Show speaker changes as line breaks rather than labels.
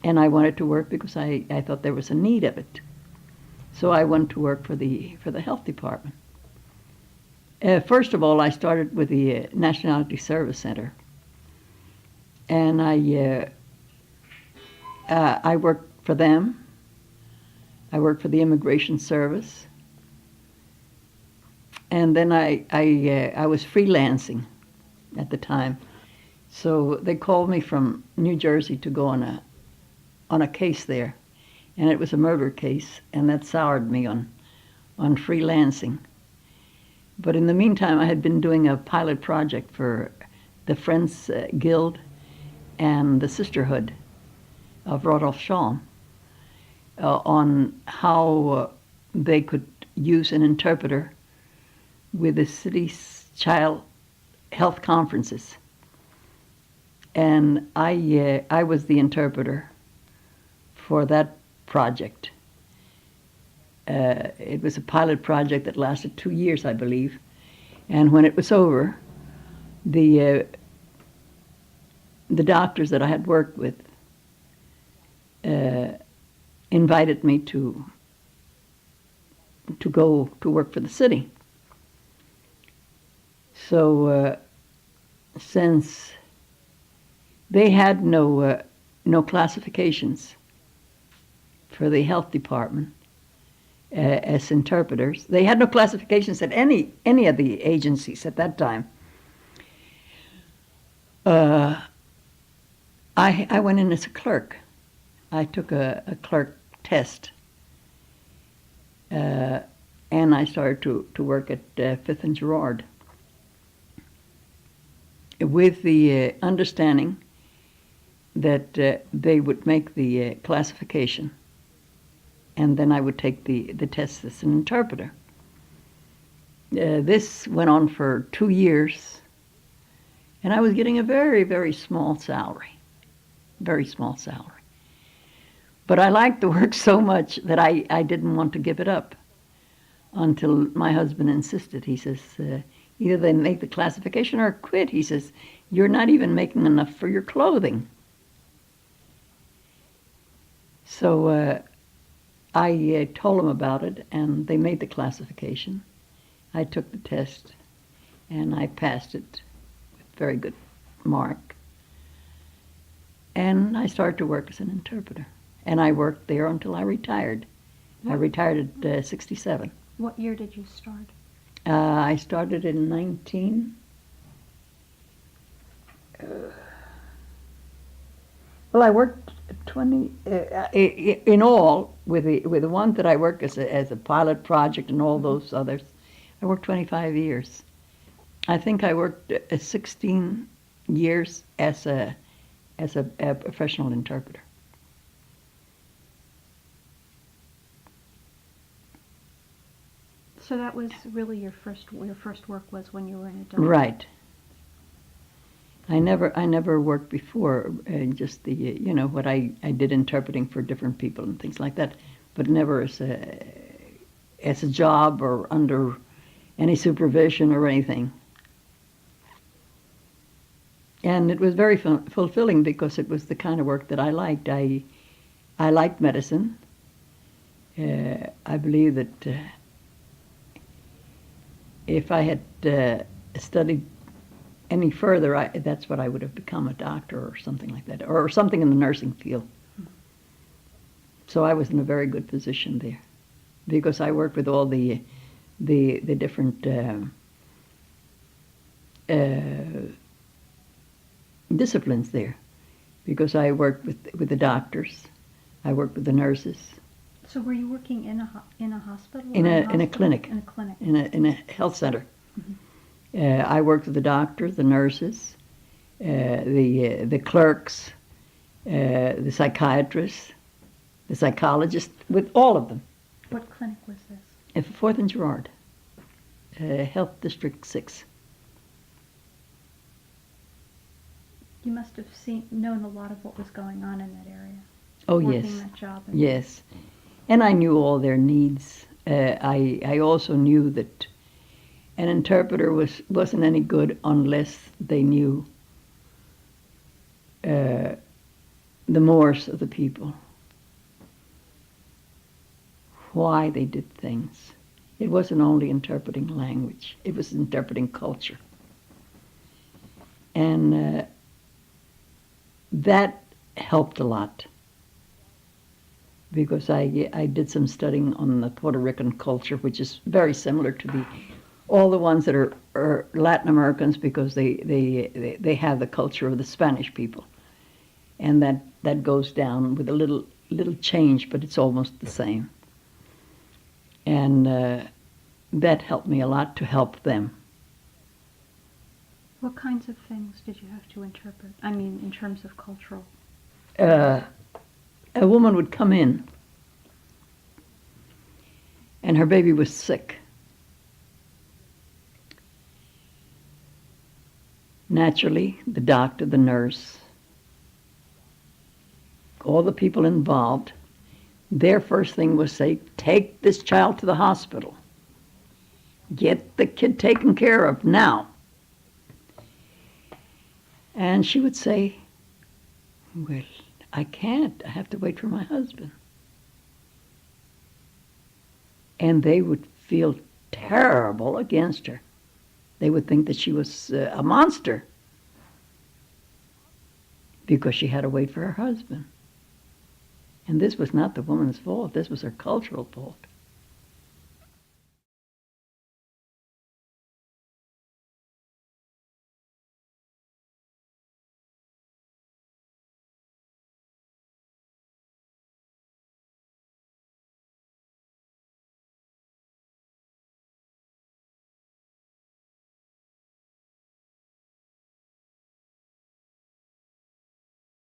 And I wanted to work because I thought there was a need of it. So I went to work for the health department. First of all, I started with the Nationality Service Center, and I worked for them. I worked for the Immigration Service, and then I was freelancing at the time. So they called me from New Jersey to go on a case there, and it was a murder case, and that soured me on freelancing. But in the meantime, I had been doing a pilot project for the Friends Guild and the Sisterhood of Rodolphe Schaume on how they could use an interpreter with the city's child health conferences. And I was the interpreter for that project. It was a pilot project that lasted 2 years, I believe. And when it was over, the doctors that I had worked with invited me to go to work for the city. So since they had no classifications for the health department as interpreters, they had no classifications at any of the agencies at that time. I went in as a clerk. I took a clerk test, and I started to work at Fifth and Girard with the understanding that they would make the classification, and then I would take the test as an interpreter. This went on for 2 years, and I was getting a very, very small salary, very small salary. But I liked the work so much that I didn't want to give it up until my husband insisted. He says, either they make the classification or quit. He says, you're not even making enough for your clothing. So I told them about it, and they made the classification. I took the test, and I passed it with very good mark. And I started to work as an interpreter. And I worked there until I retired. I retired at 67.
What year did you start?
I started in well, I worked 20 in all with the one that I worked as a pilot project and all those others. I worked 25 years. I think I worked 16 years as a professional interpreter.
So that was really your first work was when you were an adult.
Right. I never worked before, just the what I did interpreting for different people and things like that, but never as a job or under any supervision or anything. And it was very fulfilling because it was the kind of work that I liked. I liked medicine. I believe that if I had studied any further, that's what I would have become, a doctor or something like that, or something in the nursing field. So I was in a very good position there because I worked with all the different disciplines there, because I worked with the doctors, I worked with the nurses.
So were you working in a hospital?
In a clinic.
In a clinic.
In a health center.
Mm-hmm.
I worked with the doctors, the nurses, the clerks, the psychiatrists, the psychologists, with all of them.
What clinic was this?
At Fourth and Girard, Health District 6.
You must have known a lot of what was going on in that area.
Oh,
working
yes.
that job.
Yes. And I knew all their needs. I also knew that an interpreter wasn't any good unless they knew the mores of the people, why they did things. It wasn't only interpreting language, it was interpreting culture. And that helped a lot because I did some studying on the Puerto Rican culture, which is very similar to all the ones that are Latin Americans, because they have the culture of the Spanish people. And that goes down with a little change, but it's almost the same. And that helped me a lot to help them.
What kinds of things did you have to interpret? I mean, in terms of cultural.
A woman would come in, and her baby was sick. Naturally, the doctor, the nurse, all the people involved, their first thing was say, take this child to the hospital. Get the kid taken care of now. And she would say, well, I can't. I have to wait for my husband. And they would feel terrible against her. They would think that she was a monster because she had to wait for her husband. And this was not the woman's fault. This was her cultural fault.